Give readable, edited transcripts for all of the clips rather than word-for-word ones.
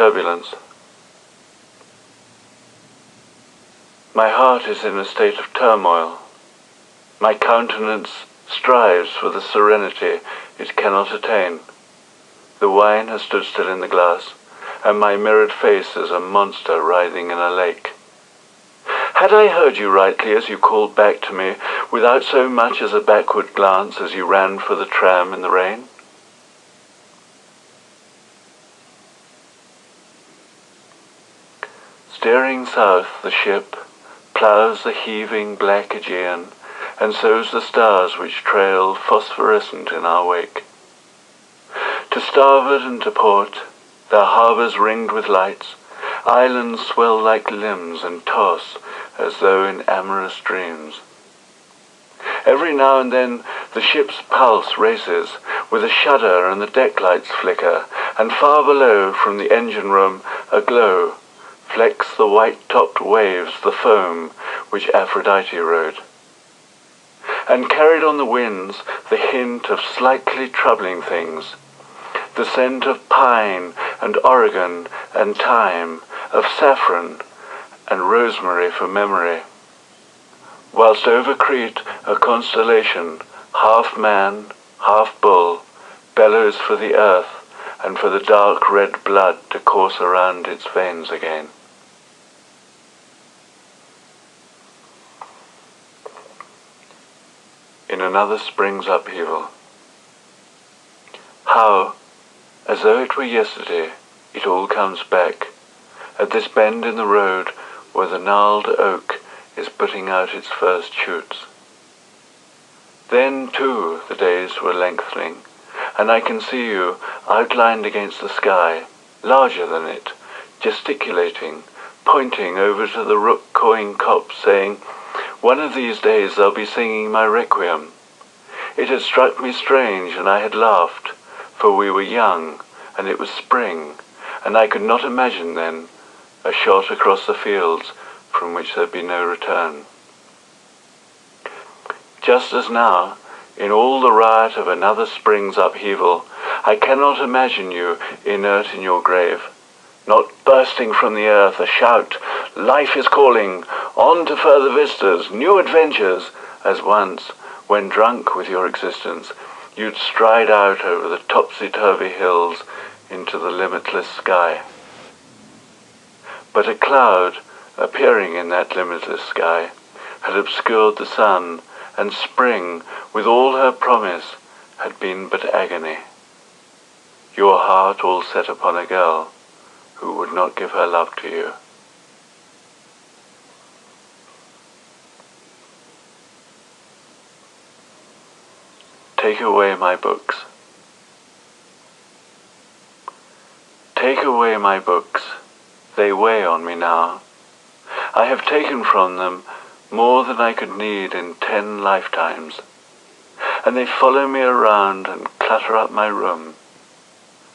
turbulence. My heart is in a state of turmoil. My countenance strives for the serenity it cannot attain. The wine has stood still in the glass, and my mirrored face is a monster writhing in a lake. Had I heard you rightly as you called back to me, without so much as a backward glance as you ran for the tram in the rain? Steering south, the ship ploughs the heaving black Aegean, and sows the stars which trail phosphorescent in our wake. To starboard and to port, the harbours ringed with lights, islands swell like limbs and toss as though in amorous dreams. Every now and then the ship's pulse races with a shudder, and the deck lights flicker, and far below from the engine room a glow flecks the white-topped waves, the foam which Aphrodite rode. And carried on the winds the hint of slightly troubling things, the scent of pine and Oregon and thyme, of saffron and rosemary for memory. Whilst over Crete a constellation, half man, half bull, bellows for the earth and for the dark red blood to course around its veins again. In another spring's upheaval. How, as though it were yesterday, it all comes back, at this bend in the road where the gnarled oak is putting out its first shoots. Then, too, the days were lengthening, and I can see you, outlined against the sky, larger than it, gesticulating, pointing over to the rook-cawing copse, saying, "One of these days they'll be singing my requiem." It had struck me strange, and I had laughed, for we were young, and it was spring, and I could not imagine then a shot across the fields from which there'd be no return. Just as now, in all the riot of another spring's upheaval, I cannot imagine you inert in your grave, not bursting from the earth a shout, "Life is calling, on to further vistas, new adventures," as once, when drunk with your existence, you'd stride out over the topsy-turvy hills into the limitless sky. But a cloud, appearing in that limitless sky, had obscured the sun, and spring, with all her promise, had been but agony. Your heart all set upon a girl who would not give her love to you. Take away my books. Take away my books. They weigh on me now. I have taken from them more than I could need in 10 lifetimes, and they follow me around and clutter up my room,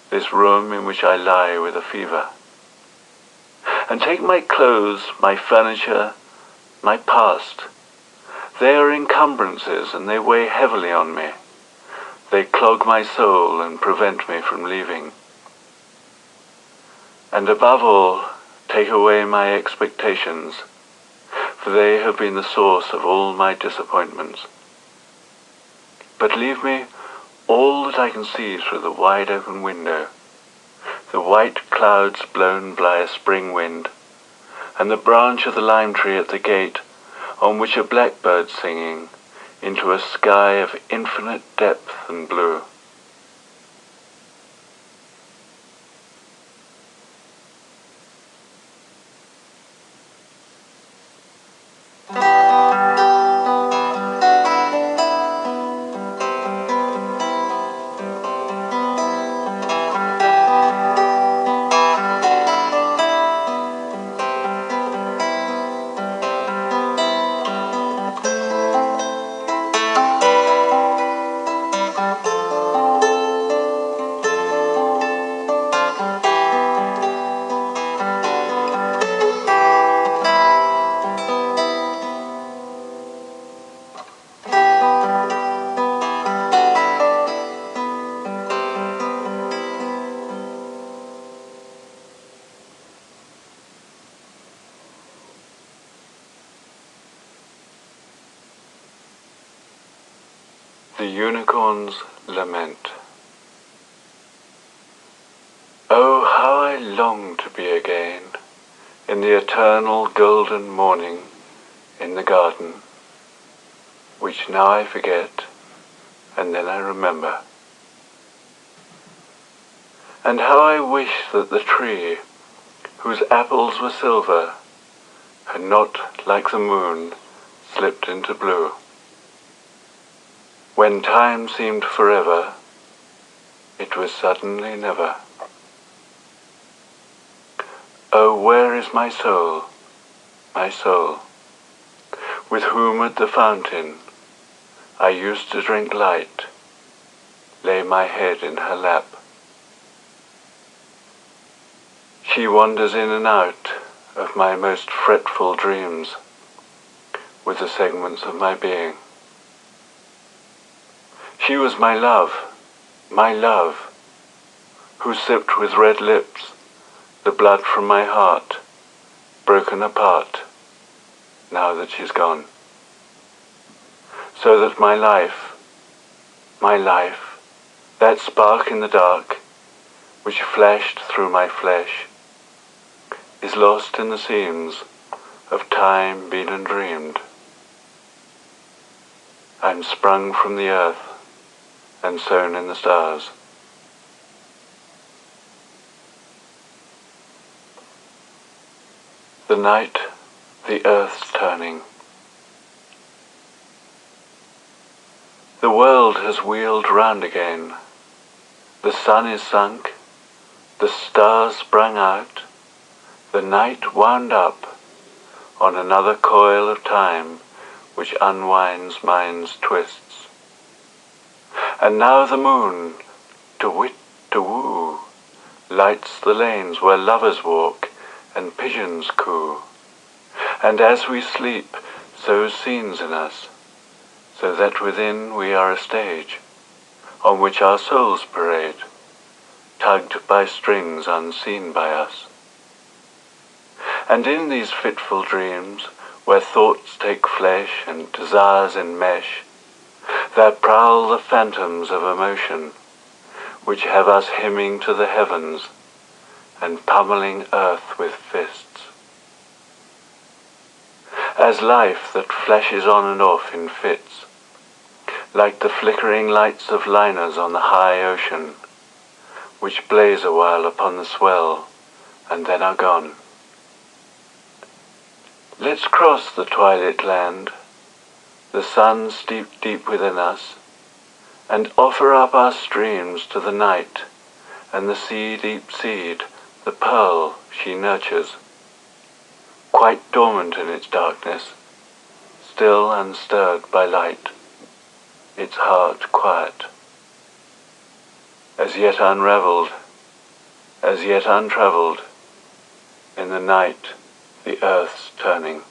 this room in which I lie with a fever. And take my clothes, my furniture, my past. They are encumbrances, and they weigh heavily on me. They clog my soul and prevent me from leaving. And above all, take away my expectations, for they have been the source of all my disappointments. But leave me all that I can see through the wide open window, the white clouds blown by a spring wind, and the branch of the lime tree at the gate, on which a blackbird's singing, into a sky of infinite depth and blue. The Unicorn's Lament. Oh, how I long to be again in the eternal golden morning in the garden, which now I forget, and then I remember. And how I wish that the tree, whose apples were silver, had not, like the moon, slipped into blue. When time seemed forever, it was suddenly never. Oh, where is my soul, with whom at the fountain I used to drink light, lay my head in her lap? She wanders in and out of my most fretful dreams with the segments of my being. She was my love, who sipped with red lips the blood from my heart, broken apart, now that she's gone. So that my life, that spark in the dark, which flashed through my flesh, is lost in the seams of time been and dreamed. I'm sprung from the earth and sown in the stars. The night, the earth's turning. The world has wheeled round again. The sun is sunk, the stars sprung out, the night wound up on another coil of time which unwinds mind's twists. And now the moon, to wit, to woo, lights the lanes where lovers walk and pigeons coo. And as we sleep, sows scenes in us, so that within we are a stage on which our souls parade, tugged by strings unseen by us. And in these fitful dreams, where thoughts take flesh and desires enmesh, there prowl the phantoms of emotion, which have us hymning to the heavens and pummeling earth with fists. As life that flashes on and off in fits, like the flickering lights of liners on the high ocean, which blaze a while upon the swell and then are gone. Let's cross the twilight land, the sun steeped deep within us, and offer up our streams to the night and the sea-deep seed, the pearl she nurtures, quite dormant in its darkness, still unstirred by light, its heart quiet, as yet unravelled, as yet untravelled, in the night the earth's turning.